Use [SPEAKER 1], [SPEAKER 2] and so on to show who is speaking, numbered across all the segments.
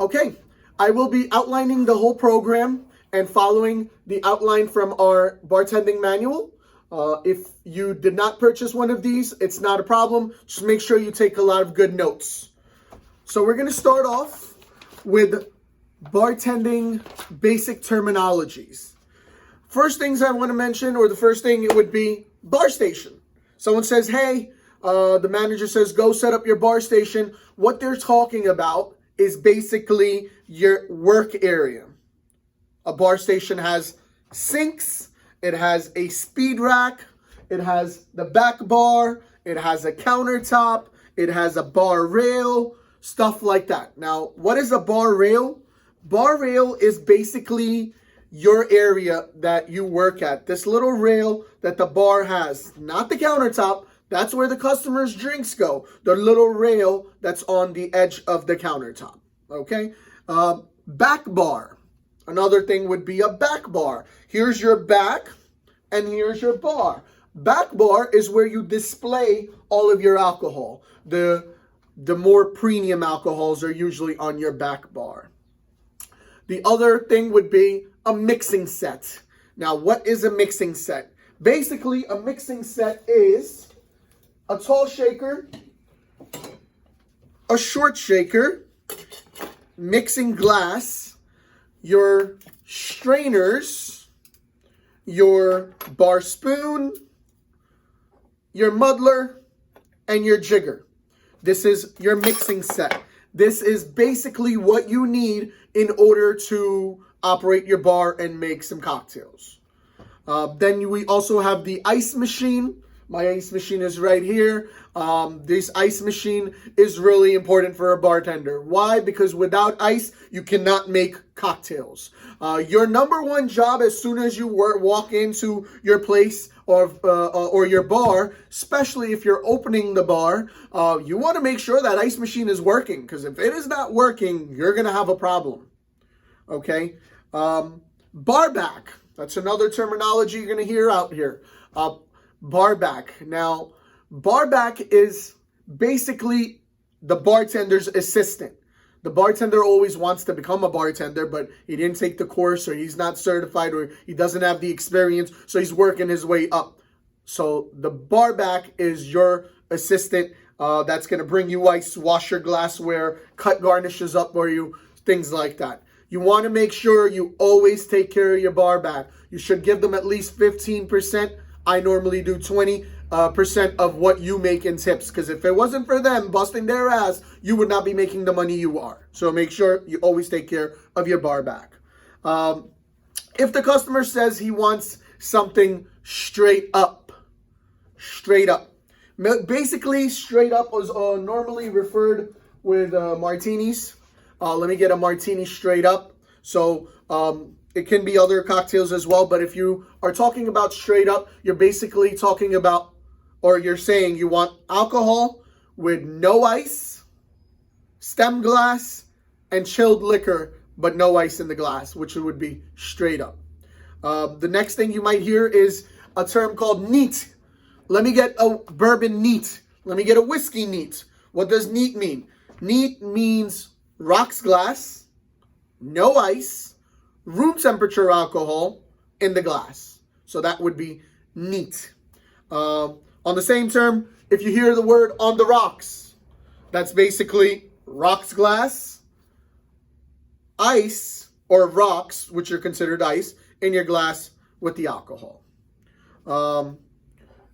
[SPEAKER 1] Okay, I will be outlining the whole program and following the outline from our bartending manual. If you did not purchase one of these, it's not a problem. Just make sure you take a lot of good notes. So we're going to start off with bartending basic terminologies. First things I want to mention, or the first thing, it would be bar station. Someone says, hey, the manager says, go set up your bar station. What they're talking about is basically your work area. A bar station has sinks, it has a speed rack, it has the back bar, it has a countertop, it has a bar rail, stuff like that. Now, what is a bar rail? Bar rail is basically your area that you work at. This little rail that the bar has, not the countertop. That's where the customer's drinks go. The little rail that's on the edge of the countertop. Okay? Back bar. Another thing would be a back bar. Here's your back and here's your bar. Back bar is where you display all of your alcohol. The more premium alcohols are usually on your back bar. The other thing would be a mixing set. Now, what is a mixing set? Basically, a mixing set is a tall shaker, a short shaker, mixing glass, your strainers, your bar spoon, your muddler, and your jigger. This is your mixing set. This is basically what you need in order to operate your bar and make some cocktails. Then we also have the ice machine. My ice machine is right here. This ice machine is really important for a bartender. Why? Because without ice, you cannot make cocktails. Your number one job as soon as you walk into your place or your bar, especially if you're opening the bar, you want to make sure that ice machine is working. Because if it is not working, you're going to have a problem. Okay? Bar back. That's another terminology you're going to hear out here. Bar back. Now, bar back is basically the bartender's assistant. The bartender always wants to become a bartender, but he didn't take the course, or he's not certified, or he doesn't have the experience, so he's working his way up. So the bar back is your assistant that's going to bring you ice, wash your glassware, cut garnishes up for you, things like that. You want to make sure you always take care of your bar back. You should give them at least 15%. I normally do 20% of what you make in tips, because if it wasn't for them busting their ass, you would not be making the money you are. So make sure you always take care of your bar back. If the customer says he wants something straight up. Basically, straight up was normally referred with martinis. Let me get a martini straight up. So it can be other cocktails as well, but if you are talking about straight up, you're basically talking about, or you're saying you want alcohol with no ice, stem glass, and chilled liquor, but no ice in the glass, which would be straight up. The next thing you might hear is a term called neat. Let me get a bourbon neat. Let me get a whiskey neat. What does neat mean? Neat means rocks glass, no ice, room temperature alcohol in the glass. So that would be neat. On the same term, if you hear the word on the rocks, that's basically rocks glass, ice, or rocks, which are considered ice, in your glass with the alcohol.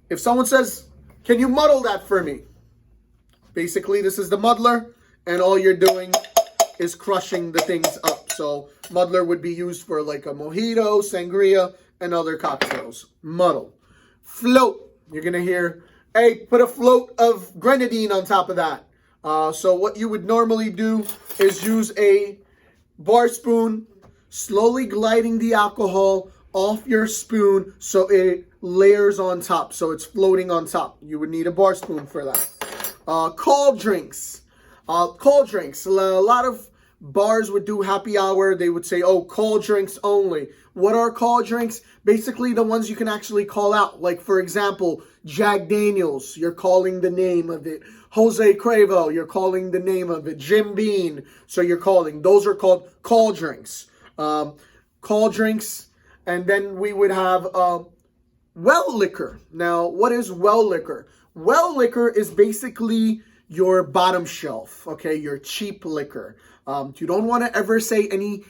[SPEAKER 1] If someone says, can you muddle that for me? Basically, this is the muddler, and all you're doing is crushing the things up. So muddler would be used for like a mojito, sangria, and other cocktails. Muddle. Float. You're going to hear, hey, put a float of grenadine on top of that. So what you would normally do is use a bar spoon, slowly gliding the alcohol off your spoon so it layers on top, so it's floating on top. You would need a bar spoon for that. Cold drinks. A lot of bars would do happy hour, they would say, oh, call drinks only. What are call drinks? Basically the ones you can actually call out. Like, for example, Jack Daniels, you're calling the name of it. Jose Cravo, you're calling the name of it. Jim Beam, so you're calling. Those are called call drinks. Call drinks. And then we would have well liquor. Now, what is well liquor? Well liquor is basically your bottom shelf, okay? Your cheap liquor. You don't want to ever say any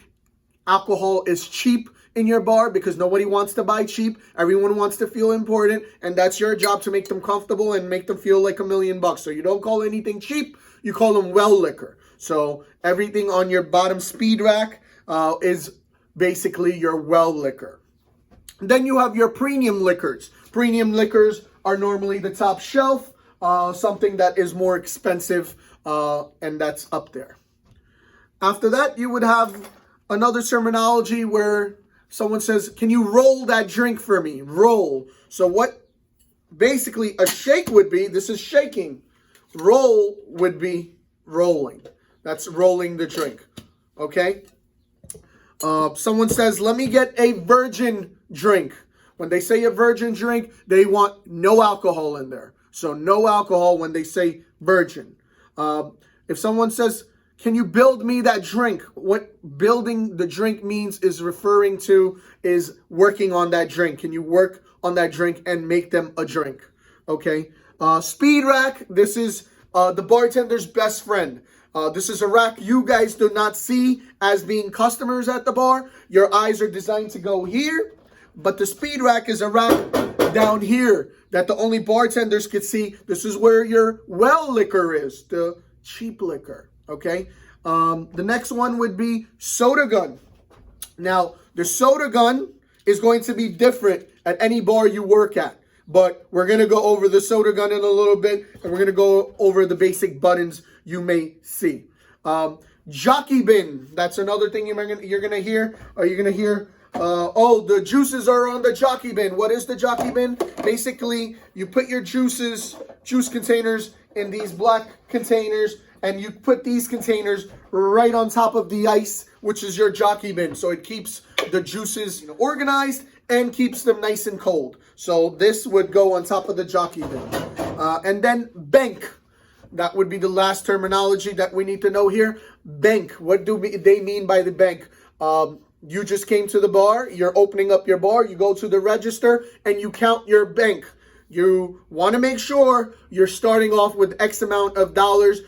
[SPEAKER 1] alcohol is cheap in your bar, because nobody wants to buy cheap. Everyone wants to feel important, and that's your job to make them comfortable and make them feel like $1,000,000. So you don't call anything cheap, you call them well liquor. So everything on your bottom speed rack is basically your well liquor. Then you have your premium liquors. Premium liquors are normally the top shelf, something that is more expensive, and that's up there. After that, you would have another terminology where someone says, can you roll that drink for me? Roll. So what basically a shake would be, this is shaking. Roll would be rolling. That's rolling the drink. Okay? Someone says, let me get a virgin drink. When they say a virgin drink, they want no alcohol in there. So no alcohol when they say virgin. If someone says, can you build me that drink? What building the drink means is referring to is working on that drink. Can you work on that drink and make them a drink? Okay. Speed rack. This is the bartender's best friend. This is a rack you guys do not see as being customers at the bar. Your eyes are designed to go here, but the speed rack is a rack down here that the only bartenders could see. This is where your well liquor is, the cheap liquor. Okay. The next one would be soda gun. Now, the soda gun is going to be different at any bar you work at, but we're going to go over the soda gun in a little bit, and we're going to go over the basic buttons you may see. Jockey bin. That's another thing you're going to hear. Are you going to hear, oh, the juices are on the jockey bin. What is the jockey bin? Basically, you put your juice containers in these black containers, and you put these containers right on top of the ice, which is your jockey bin. So it keeps the juices organized and keeps them nice and cold. So this would go on top of the jockey bin. And then bank. That would be the last terminology that we need to know here. Bank. What do they mean by the bank? You just came to the bar. You're opening up your bar. You go to the register and you count your bank. You want to make sure you're starting off with X amount of dollars